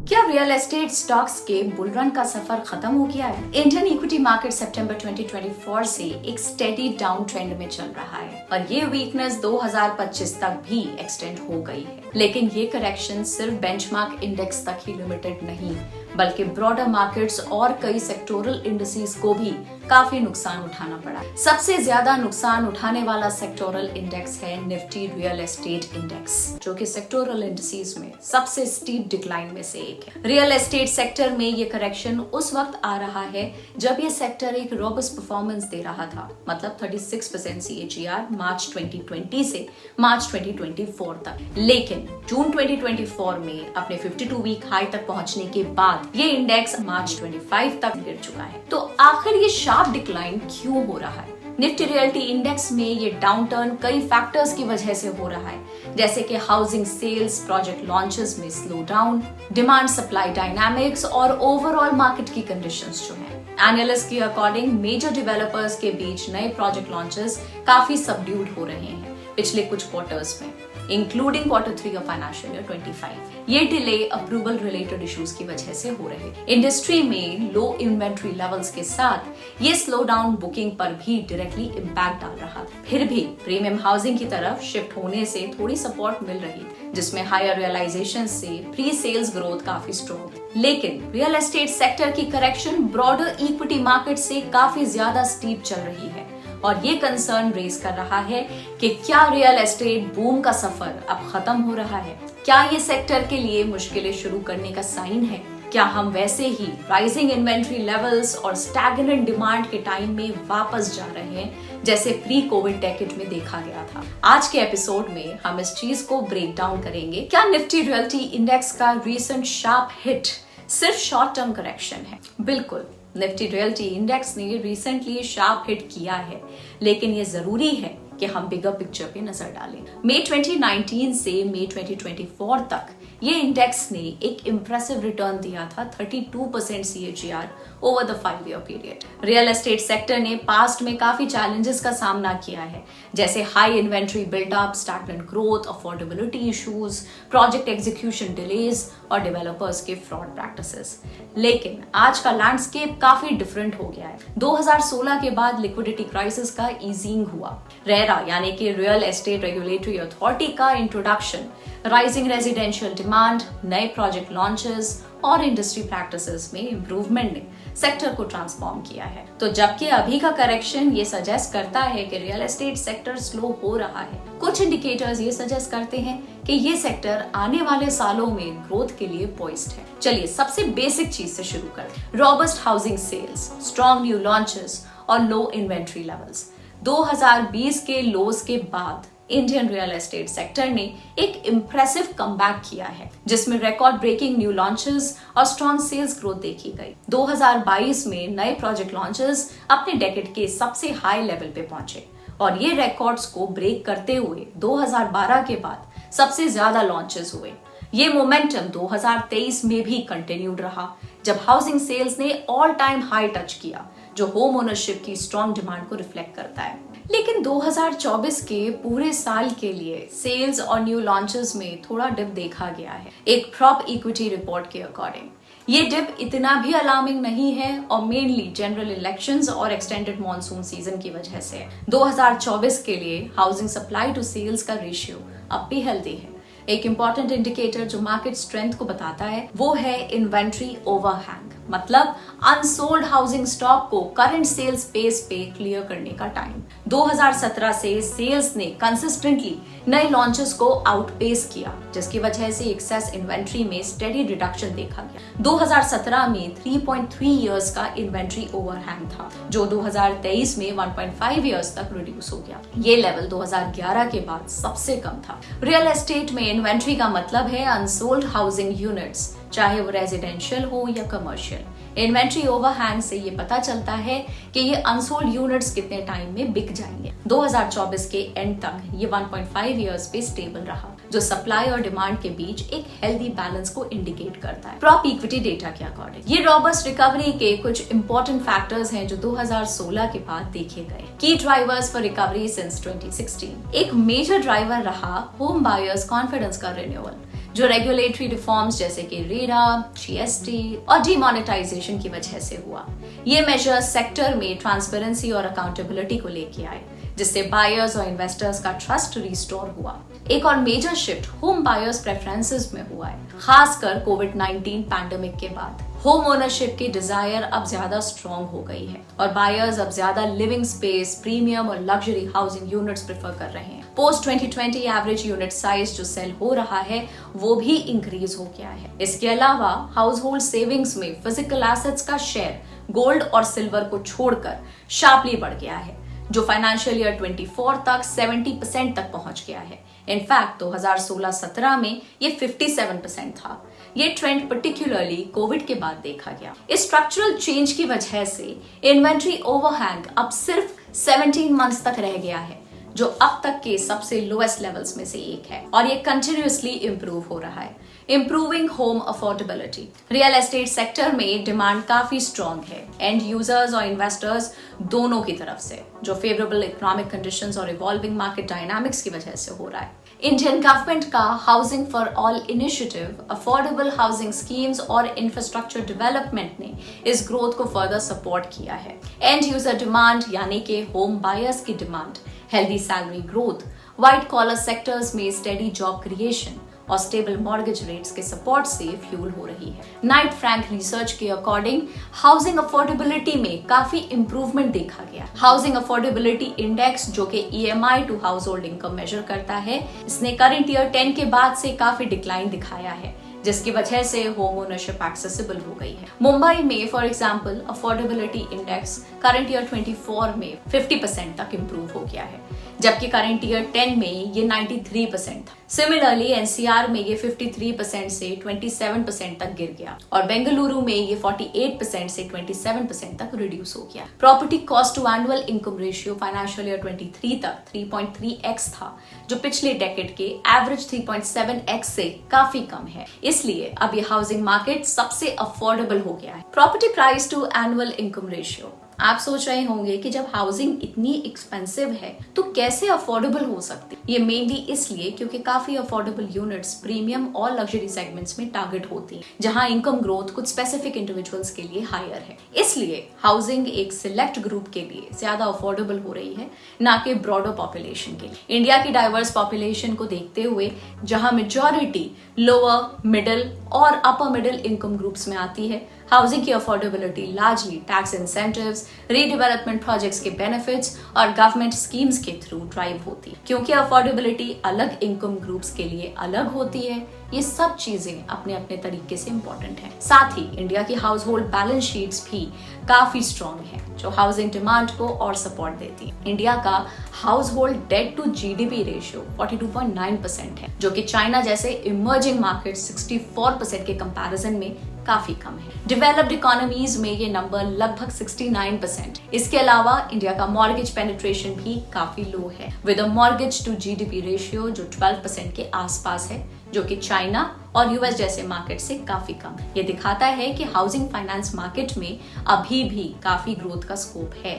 क्या real estate stocks के bull run का सफर खत्म हो गया है? इंडियन इक्विटी मार्केट सितंबर 2024 से एक स्टेडी डाउन ट्रेंड में चल रहा है और ये वीकनेस 2025 तक भी एक्सटेंड हो गई है। लेकिन ये करेक्शन सिर्फ बेंचमार्क इंडेक्स तक ही लिमिटेड नहीं, बल्कि ब्रॉडर मार्केट्स और कई सेक्टोरल इंडिसेस को भी काफी नुकसान उठाना पड़ा। सबसे ज्यादा नुकसान उठाने वाला सेक्टोरल इंडेक्स है निफ्टी रियल एस्टेट इंडेक्स, जो कि सेक्टोरल इंडिसेस में सबसे स्टीप डिक्लाइन में से एक है। रियल एस्टेट सेक्टर में ये करेक्शन उस वक्त आ रहा है जब ये सेक्टर एक रोबस्ट परफॉर्मेंस दे रहा था, मतलब 36% CAGR मार्च 2020 से मार्च 2024 तक। लेकिन जून 2024 में अपने 52 वीक हाई तक पहुंचने के बाद ये इंडेक्स मार्च 25 तक गिर चुका है। तो आखिर ये शार्प डिक्लाइन क्यों हो रहा है? निफ्टी रियल्टी इंडेक्स में ये डाउनटर्न कई फैक्टर्स की वजह से हो रहा है, जैसे कि हाउसिंग सेल्स, प्रोजेक्ट लॉन्चेस में slow down, demand supply dynamics और ओवरऑल मार्केट की कंडीशंस जो हैं। एनालिस्ट के अकॉर्डिंग मेजर डेवलपर्स के बीच नए प्रोजेक्ट लॉन्चेस काफी सबड्यूड हो रहे हैं पिछले कुछ क्वार्टर्स में, including Q3 of financial year 25। ये डिले अप्रूवल रिलेटेड इश्यूज की वजह से हो रहे हैं। इंडस्ट्री में लो इन्वेंट्री लेवल्स के साथ ये स्लो डाउन बुकिंग पर भी डायरेक्टली इम्पैक्ट डाल रहा था। फिर भी प्रीमियम हाउसिंग की तरफ शिफ्ट होने से थोड़ी सपोर्ट मिल रही थी, जिसमें हायर रियलाइजेशन से प्री सेल्स ग्रोथ काफी स्ट्रॉन्ग। लेकिन रियल एस्टेट सेक्टर की करेक्शन ब्रॉडर इक्विटी मार्केट से काफी ज्यादा स्टीप चल रही है और ये कंसर्न रेज कर रहा है कि क्या रियल एस्टेट बूम का सफर अब खत्म हो रहा है? क्या ये सेक्टर के लिए मुश्किलें शुरू करने का साइन है? क्या हम वैसे ही राइजिंग इन्वेंट्री लेवल्स और स्टैग्नेंट डिमांड के टाइम में वापस जा रहे हैं, जैसे प्री कोविड डेकेड में देखा गया था? आज के एपिसोड में हम इस चीज को ब्रेक डाउन करेंगे। क्या निफ्टी रियल्टी इंडेक्स का रीसेंट शार्प हिट सिर्फ शॉर्ट टर्म करेक्शन है? बिल्कुल, निफ्टी रियल्टी इंडेक्स ने रिसेंटली शार्प हिट किया है, लेकिन ये जरूरी है कि हम बिगर पिक्चर पे नजर डालें। मई 2019 से मई 2024 तक ये इंडेक्स ने एक इंप्रेसिव रिटर्न दिया था, 32% CAGR over the 5 year period. Real estate sector ने पास्ट में काफी चैलेंजेस का सामना किया है, जैसे high inventory buildup, stagnant growth, affordability issues, project execution delays और डेवलपर्स के फ्रॉड प्रैक्टिसेस। लेकिन आज का लैंडस्केप काफी डिफरेंट हो गया है। 2016 के बाद लिक्विडिटी क्राइसिस का ईजिंग हुआ, रेरा यानी कि रियल एस्टेट रेगुलेटरी अथॉरिटी का इंट्रोडक्शन, राइजिंग रेजिडेंशियल डिमांड, नए प्रोजेक्ट लॉन्चेस और इंडस्ट्री प्रैक्टिसेस में इंप्रूवमेंट ने सेक्टर को ट्रांसफॉर्म किया है। तो जबकि अभी का करेक्शन ये सजेस्ट करता है कि रियल एस्टेट सेक्टर स्लो हो रहा है, कुछ इंडिकेटर्स ये सजेस्ट करते हैं कि ये सेक्टर आने वाले सालों में ग्रोथ के लिए पोइस्ड है। चलिए सबसे बेसिक चीज से शुरू करें। Robust housing sales, strong new launches और लो इन्वेंट्री लेवल्स। 2020 के लोस के बाद इंडियन रियल एस्टेट सेक्टर ने एक इम्प्रेसिव कमबैक किया है, जिसमें रिकॉर्ड ब्रेकिंग न्यू लॉन्चेस और स्ट्रॉन्ग सेल्स ग्रोथ देखी गई। 2022 में नए प्रोजेक्ट लॉन्चेस अपने डेकेड के सबसे हाई लेवल पे पहुंचे और ये रिकॉर्ड्स को ब्रेक करते हुए 2012 के बाद सबसे ज्यादा लॉन्चेस हुए। ये मोमेंटम 2023 में भी कंटिन्यूड रहा, जब हाउसिंग सेल्स ने ऑल टाइम हाई टच किया, जो होम ओनरशिप की स्ट्रॉन्ग डिमांड को रिफ्लेक्ट करता है। लेकिन 2024 के पूरे साल के लिए सेल्स और न्यू लॉन्चेस में थोड़ा डिप देखा गया है। एक प्रॉप इक्विटी रिपोर्ट के अकॉर्डिंग ये डिप इतना भी अलार्मिंग नहीं है और मेनली जनरल इलेक्शंस और एक्सटेंडेड मॉनसून सीजन की वजह से। 2024 के लिए हाउसिंग सप्लाई टू सेल्स का रेशियो अब भी हेल्दी है। एक इंपॉर्टेंट इंडिकेटर जो मार्केट स्ट्रेंथ को बताता है वो है इन्वेंट्री ओवरहैंग, मतलब अनसोल्ड हाउसिंग स्टॉक को करंट सेल्स पेस पे क्लियर करने का टाइम। 2017 से सेल्स ने कंसिस्टेंटली नए लॉन्चेस को आउटपेस किया, जिसकी वजह से एक्सेस इन्वेंट्री में स्टेडी रिडक्शन देखा गया। 2017 में 3.3 इयर्स का इन्वेंट्री ओवरहैंग था, जो 2023 में 1.5 इयर्स तक रिड्यूस हो गया। ये लेवल 2011 के बाद सबसे कम था। रियल एस्टेट में इन्वेंट्री का मतलब है अनसोल्ड हाउसिंग यूनिट्स, चाहे वो रेजिडेंशियल हो या कमर्शियल। इन्वेंट्री ओवरहैंग से ये पता चलता है कि ये अनसोल्ड यूनिट्स कितने टाइम में बिक जाएंगे। 2024 के एंड तक ये 1.5 इयर्स पे स्टेबल रहा, जो सप्लाई और डिमांड के बीच एक हेल्दी बैलेंस को इंडिकेट करता है। प्रॉप इक्विटी डेटा के अकॉर्डिंग ये रॉबस्ट रिकवरी के कुछ इंपॉर्टेंट फैक्टर्स हैं जो 2016 के बाद देखे गए। की ड्राइवर्स फॉर रिकवरी सिंस 2016। एक मेजर ड्राइवर रहा होम बायर्स कॉन्फिडेंस का रिन्यूअल, जो रेगुलेटरी रिफॉर्म्स जैसे कि रेरा, जीएसटी और डीमोनेटाइजेशन की वजह से हुआ। ये मेजर सेक्टर में ट्रांसपेरेंसी और अकाउंटेबिलिटी को लेके आए, जिससे बायर्स और इन्वेस्टर्स का ट्रस्ट रिस्टोर हुआ। एक और major shift home buyers preferences में हुआ है, खासकर कोविड-19 पैंडेमिक के बाद। होम ओनरशिप की डिजायर अब ज्यादा स्ट्रॉन्ग हो गई है और बायर्स अब ज्यादा लिविंग स्पेस, प्रीमियम और लग्जरी हाउसिंग यूनिट्स प्रेफर कर रहे हैं। पोस्ट 2020 एवरेज यूनिट साइज जो सेल हो रहा है वो भी इंक्रीज हो गया है। इसके अलावा हाउस होल्ड सेविंग्स में फिजिकल एसेट्स का शेयर गोल्ड और सिल्वर को छोड़कर शार्पली बढ़ गया है, जो फाइनेंशियल ईयर 24 तक 70% तक पहुंच गया है। इनफैक्ट 2016-17 में ये 57% था। ये ट्रेंड पर्टिकुलरली कोविड के बाद देखा गया। इस स्ट्रक्चरल चेंज की वजह से इन्वेंट्री ओवरहैंग अब सिर्फ 17 मंथ्स तक रह गया है, जो अब तक के सबसे लोएस्ट लेवल्स में से एक है और ये कंटिन्यूअसली इंप्रूव हो रहा है। Improving home affordability. Real estate sector में डिमांड काफी स्ट्रॉन्ग है, एंड यूजर्स और इन्वेस्टर्स दोनों की तरफ से, जो फेवरेबल इकोनॉमिक कंडीशंस और इवॉल्विंग मार्केट डायनामिक्स की वजह से हो रहा है। इंडियन गवर्नमेंट का housing for all initiative, affordable housing schemes और इंफ्रास्ट्रक्चर डेवलपमेंट ने इस ग्रोथ को फर्दर सपोर्ट किया है। एंड यूजर डिमांड यानी कि होम बायर्स की demand, healthy salary growth, white collar sectors में स्टेडी जॉब क्रिएशन और स्टेबल मॉर्गेज रेट्स के सपोर्ट से फ्यूल हो रही है। नाइट फ्रैंक रिसर्च के अकॉर्डिंग हाउसिंग अफोर्डेबिलिटी में काफी इंप्रूवमेंट देखा गया। हाउसिंग अफोर्डेबिलिटी इंडेक्स, जो कि EMI to household income measure करता है, इसने करंट ईयर 10 के बाद से काफी डिक्लाइन दिखाया है, जिसकी वजह से होम ओनरशिप एक्सेसिबल हो गई है। मुंबई में for example affordability index current year 24 में 50% तक इंप्रूव हो गया है, जबकि करंट ईयर 10 में ये 93% था। सिमिलरली एनसीआर में ये 53% से 27% तक गिर गया और बेंगलुरु में ये 48% से 27% तक रिड्यूस हो गया। Property cost to annual income ratio financial year 23 तक 3.3x था, जो पिछले डेकेड के एवरेज 3.7x से काफी कम है। इसलिए अब ये हाउसिंग मार्केट सबसे अफोर्डेबल हो गया है। Property price to annual income ratio. आप सोच रहे होंगे कि जब हाउसिंग इतनी एक्सपेंसिव है तो कैसे अफोर्डेबल हो सकती है। ये मेनली इसलिए क्योंकि काफी अफोर्डेबल यूनिट्स प्रीमियम और लग्जरी सेगमेंट्स में टारगेट होती हैं, जहां इनकम ग्रोथ कुछ स्पेसिफिक इंडिविजुअल्स के लिए हायर है। इसलिए हाउसिंग एक सिलेक्ट ग्रुप के लिए ज्यादा अफोर्डेबल हो रही है, ना कि ब्रॉडर पॉपुलेशन के लिए। इंडिया की डाइवर्स पॉपुलेशन को देखते हुए, जहां मेजॉरिटी लोअर, मिडिल और अपर मिडिल इनकम ग्रुप्स में आती है, हाउसिंग की affordability largely tax incentives, redevelopment projects के बेनिफिट्स और गवर्नमेंट स्कीम्स के थ्रू ड्राइव होती है। क्योंकि अफोर्डेबिलिटी अलग इनकम ग्रुप्स के लिए अलग होती है, ये सब चीजें अपने अपने तरीके से इंपॉर्टेंट हैं। साथ ही इंडिया की हाउस होल्ड बैलेंस शीट्स भी काफी स्ट्रॉन्ग है, जो हाउसिंग डिमांड को और सपोर्ट देती है। इंडिया का household debt to GDP ratio 42.9% है, जो कि चाइना जैसे इमर्जिंग मार्केट 64% के कंपैरिजन में काफी कम है। डेवलप्ड इकोनॉमीज में ये नंबर लगभग 69%। इसके अलावा इंडिया का मॉर्गेज पेनिट्रेशन भी काफी लो है, with a mortgage to GDP ratio जो 12% के आसपास है, जो कि चाइना और यूएस जैसे मार्केट से काफी कम है। ये दिखाता है कि हाउसिंग फाइनेंस मार्केट में अभी भी काफी ग्रोथ का स्कोप है।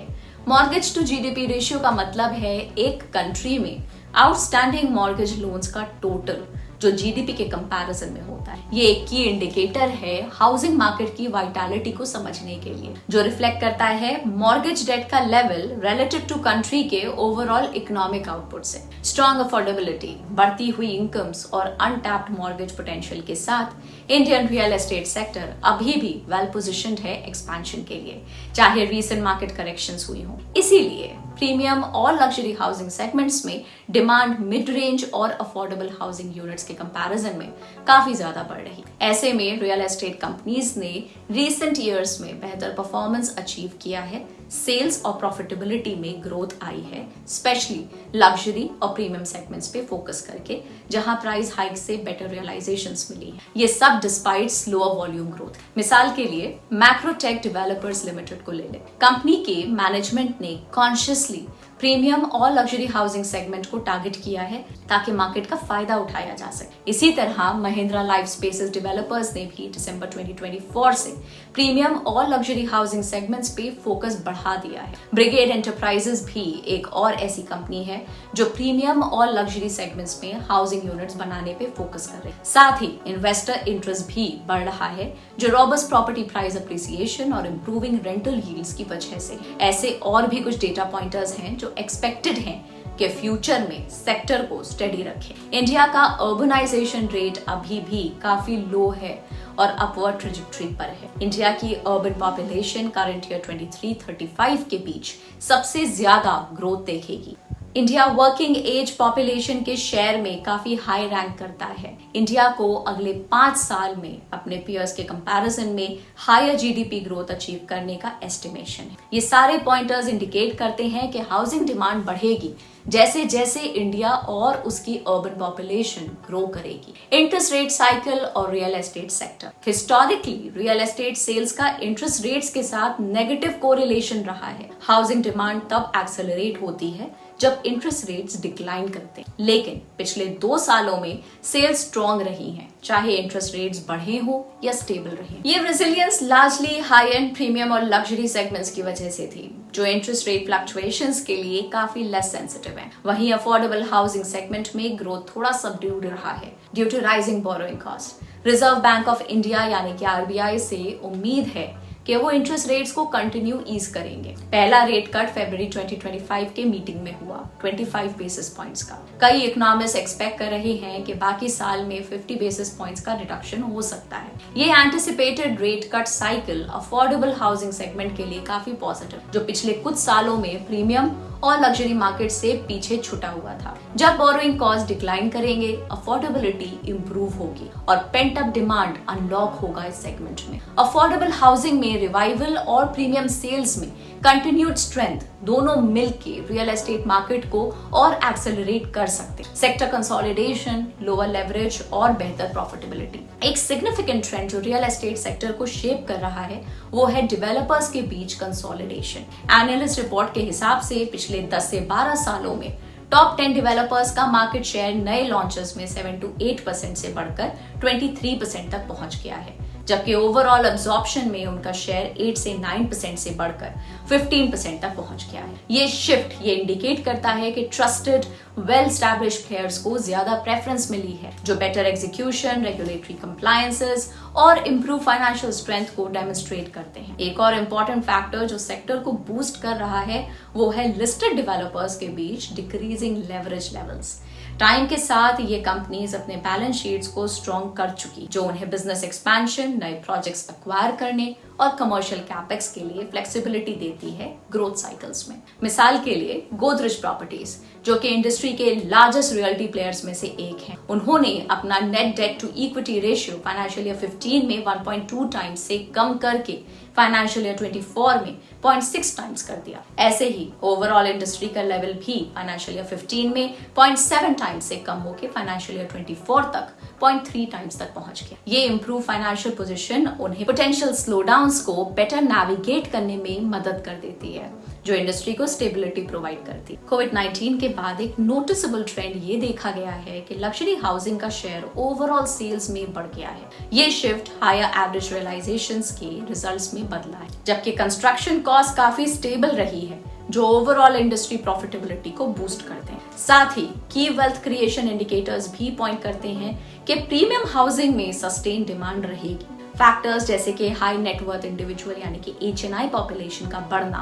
मॉर्गेज टू जीडीपी रेशियो का मतलब है एक कंट्री में आउटस्टैंडिंग मॉर्गेज लोन्स का टोटल, जो जीडीपी के कंपैरिजन में होता है। ये एक की इंडिकेटर है हाउसिंग मार्केट की वाइटैलिटी को समझने के लिए, जो रिफ्लेक्ट करता है मॉर्गेज डेट का लेवल रिलेटिव टू कंट्री के ओवरऑल इकोनॉमिक आउटपुट से। स्ट्रॉन्ग अफोर्डेबिलिटी, बढ़ती हुई इनकम्स और अनटैप्ड मॉर्गेज पोटेंशियल के साथ इंडियन रियल एस्टेट सेक्टर अभी भी वेल पोजिशन्ड है एक्सपेंशन के लिए, चाहे रीसेंट मार्केट करेक्शंस हुई हो। इसीलिए प्रीमियम और लग्जरी हाउसिंग सेगमेंट्स में डिमांड मिड रेंज और अफोर्डेबल हाउसिंग यूनिट्स के कंपैरिजन में काफी ज्यादा बढ़ रही। ऐसे में रियल एस्टेट कंपनीज ने रीसेंट ईयर्स में बेहतर परफॉर्मेंस अचीव किया है, सेल्स और प्रॉफिटेबिलिटी में ग्रोथ आई है, स्पेशली लग्जरी और प्रीमियम सेगमेंट्स पे फोकस करके, जहां प्राइस हाइक से बेटर रियलाइजेशंस मिली है। ये सब डिस्पाइट स्लोअर वॉल्यूम ग्रोथ। मिसाल के लिए मैक्रोटेक डेवलपर्स लिमिटेड को ले ले। कंपनी के मैनेजमेंट ने कॉन्शियसली प्रीमियम और लग्जरी हाउसिंग सेगमेंट को टारगेट किया है ताकि मार्केट का फायदा उठाया जा सके। इसी तरह महिंद्रा लाइफ स्पेसेस डेवलपर्स ने भी दिसंबर 2024 से प्रीमियम और लग्जरी हाउसिंग सेगमेंट्स पे फोकस बढ़ा दिया है। ब्रिगेड एंटरप्राइजेस भी एक और ऐसी कंपनी है जो प्रीमियम और लग्जरी सेगमेंट्स में हाउसिंग यूनिट्स बनाने पे फोकस कर रही है। साथ ही इन्वेस्टर इंटरेस्ट भी बढ़ रहा है जो रॉबस्ट प्रॉपर्टी प्राइस अप्रिसिएशन और इंप्रूविंग रेंटल यील्ड्स की वजह से। ऐसे और भी कुछ डेटा पॉइंटर्स हैं जो एक्सपेक्टेड हैं कि फ्यूचर में सेक्टर को स्टेडी रखे। इंडिया का अर्बनाइजेशन रेट अभी भी काफी लो है और अपवर्ड ट्रेजेक्टरी पर है। इंडिया की अर्बन पॉपुलेशन करंट ईयर 23-35 के बीच सबसे ज्यादा ग्रोथ देखेगी। इंडिया वर्किंग एज पॉपुलेशन के शेयर में काफी हाई रैंक करता है। इंडिया को अगले 5 साल में अपने पीयर्स के कंपैरिजन में हायर जीडीपी ग्रोथ अचीव करने का एस्टिमेशन है। ये सारे पॉइंटर्स इंडिकेट करते हैं कि हाउसिंग डिमांड बढ़ेगी जैसे जैसे इंडिया और उसकी अर्बन पॉपुलेशन ग्रो करेगी। इंटरेस्ट रेट साइकिल और real estate sector. Historically real estate sales का इंटरेस्ट रेट्स के साथ नेगेटिव कोरिलेशन रहा है। हाउसिंग डिमांड तब एक्सेलरेट होती है जब इंटरेस्ट रेट्स डिक्लाइन करते हैं, लेकिन पिछले 2 सालों में सेल्स स्ट्रॉन्ग रही हैं, चाहे इंटरेस्ट रेट्स बढ़े हो या स्टेबल रहे। ये resilience largely high and premium और लग्जरी सेगमेंट्स की वजह से थी जो इंटरेस्ट रेट फ्लक्चुएशंस के लिए काफी लेस सेंसिटिव है। वहीं अफोर्डेबल हाउसिंग सेगमेंट में ग्रोथ थोड़ा सबड्यूड रहा है due to rising borrowing cost. Reserve Bank of India यानी कि आरबीआई से उम्मीद है कि वो इंटरेस्ट रेट्स को कंटिन्यू ईज करेंगे। पहला रेट कट फरवरी 2025 के मीटिंग में हुआ 25 बेसिस पॉइंट्स का। कई इकोनॉमिस्ट एक्सपेक्ट कर रहे हैं कि बाकी साल में 50 बेसिस पॉइंट्स का रिडक्शन हो सकता है। ये anticipated rate cut cycle affordable housing segment के लिए काफी पॉजिटिव, जो पिछले कुछ सालों में प्रीमियम और लग्जरी मार्केट से पीछे छुटा हुआ था। जब बोरोइंग कॉस्ट डिक्लाइन करेंगे, अफोर्डेबिलिटी इंप्रूव होगी और पेंट अप डिमांड अनलॉक होगा इस सेगमेंट में। अफोर्डेबल हाउसिंग में रिवाइवल और प्रीमियम सेल्स में कंटिन्यूड स्ट्रेंथ दोनों मिलके रियल एस्टेट मार्केट को और एक्सेलरेट कर सकते हैं। सेक्टर कंसोलिडेशन, लोअर लेवरेज और बेहतर प्रॉफिटेबिलिटी। एक सिग्निफिकेंट ट्रेंड जो रियल एस्टेट सेक्टर को शेप कर रहा है वो है डेवलपर्स के बीच कंसोलिडेशन। एनालिस्ट रिपोर्ट के हिसाब से पिछले 10 से 12 सालों में टॉप 10 डेवलपर्स का मार्केट शेयर नए लॉन्चेस में 7 to 8% से बढ़कर 23% तक पहुंच गया है, जबकि ओवरऑल अब्जॉर्प्शन में उनका शेयर 8 से 9% से बढ़कर 15% तक पहुंच गया है। ये शिफ्ट ये इंडिकेट करता है कि ट्रस्टेड वेल एस्टैब्लिश्ड प्लेयर्स को ज्यादा प्रेफरेंस मिली है जो बेटर एग्जीक्यूशन, रेगुलेटरी कंप्लायंसेस और इंप्रूव फाइनेंशियल स्ट्रेंथ को डेमोन्स्ट्रेट करते हैं। एक और इम्पोर्टेंट फैक्टर जो सेक्टर को बूस्ट कर रहा है वो है लिस्टेड डेवलपर्स के बीच डिक्रीजिंग लेवरेज लेवल्स। टाइम के साथ ये कंपनीज अपने बैलेंस शीट्स को स्ट्रॉन्ग कर चुकी, जो उन्हें बिजनेस एक्सपेंशन, नए प्रोजेक्ट्स एक्वायर करने और कमर्शियल कैपेक्स के लिए फ्लेक्सिबिलिटी देती है ग्रोथ साइकिल्स में। मिसाल के लिए गोदरेज प्रॉपर्टीज, जो कि इंडस्ट्री के लार्जेस्ट रियल्टी प्लेयर्स में से एक हैं, उन्होंने अपना net debt to equity ratio financial year 15 में 1.2 टाइम्स से कम करके फाइनेंशियल ईयर 24 में 0.6 टाइम्स कर दिया। ऐसे ही ओवरऑल इंडस्ट्री का लेवल भी फाइनेंशियल ईयर 15 में 0.7 टाइम्स से कम होकर फाइनेंशियल ईयर 24 तक 0.3 टाइम्स तक पहुंच गया। ये इंप्रूव फाइनेंशियल पोजीशन उन्हें पोटेंशियल स्लोडाउन्स को बेटर नेविगेट करने में मदद कर देती है, जो इंडस्ट्री को स्टेबिलिटी प्रोवाइड करती है। कोविड-19 के बाद एक नोटिसेबल ट्रेंड ये देखा गया है कि लग्जरी हाउसिंग का शेयर ओवरऑल सेल्स में बढ़ गया है। ये शिफ्ट हायर एवरेज रियलाइजेशंस के रिजल्ट्स में बदला है, जबकि कंस्ट्रक्शन कॉस्ट काफी स्टेबल रही है, जो ओवरऑल इंडस्ट्री प्रॉफिटेबिलिटी को बूस्ट करते हैं। साथ ही की वेल्थ क्रिएशन इंडिकेटर्स भी पॉइंट करते हैं कि प्रीमियम हाउसिंग में सस्टेन डिमांड रहेगी। फैक्टर्स जैसे कि हाई नेटवर्थ इंडिविजुअल यानी कि HNI पॉपुलेशन का बढ़ना,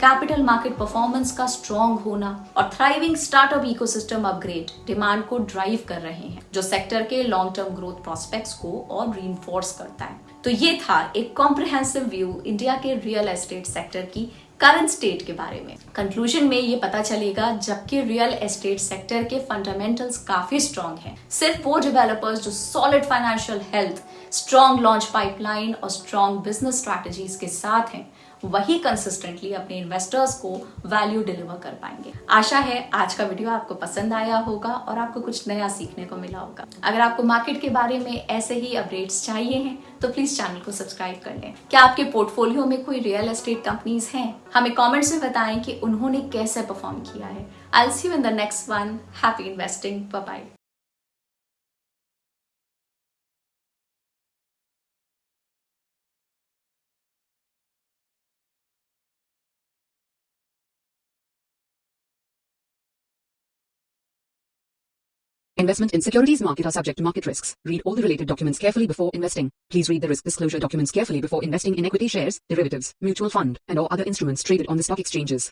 कैपिटल मार्केट परफॉर्मेंस का स्ट्रॉन्ग होना और thriving startup ecosystem upgrade demand को ड्राइव कर रहे हैं, जो सेक्टर के लॉन्ग टर्म ग्रोथ प्रोस्पेक्ट्स को और रीइंफोर्स करता है। तो ये था एक कॉम्प्रिहेंसिव व्यू इंडिया के रियल एस्टेट सेक्टर की करंट स्टेट के बारे में। कंक्लूजन में ये पता चलेगा जबकि रियल एस्टेट सेक्टर के फंडामेंटल्स काफी स्ट्रॉन्ग हैं, सिर्फ वो डेवलपर्स जो solid financial health, strong launch pipeline और स्ट्रॉन्ग बिजनेस स्ट्रैटेजीज के साथ हैं वही कंसिस्टेंटली अपने इन्वेस्टर्स को वैल्यू डिलीवर कर पाएंगे। आशा है आज का वीडियो आपको पसंद आया होगा और आपको कुछ नया सीखने को मिला होगा। अगर आपको मार्केट के बारे में ऐसे ही अपडेट्स चाहिए हैं तो प्लीज चैनल को सब्सक्राइब कर लें। क्या आपके पोर्टफोलियो में कोई रियल एस्टेट कंपनीज हैं? हमें कमेंट्स में बताएं कि उन्होंने कैसे परफॉर्म किया है। I will see you in the next one. Happy investing. Bye bye. Investment in securities market are subject to market risks. Read all the related documents carefully before investing. Please read the risk disclosure documents carefully before investing in equity shares, derivatives, mutual fund, and or other instruments traded on the stock exchanges.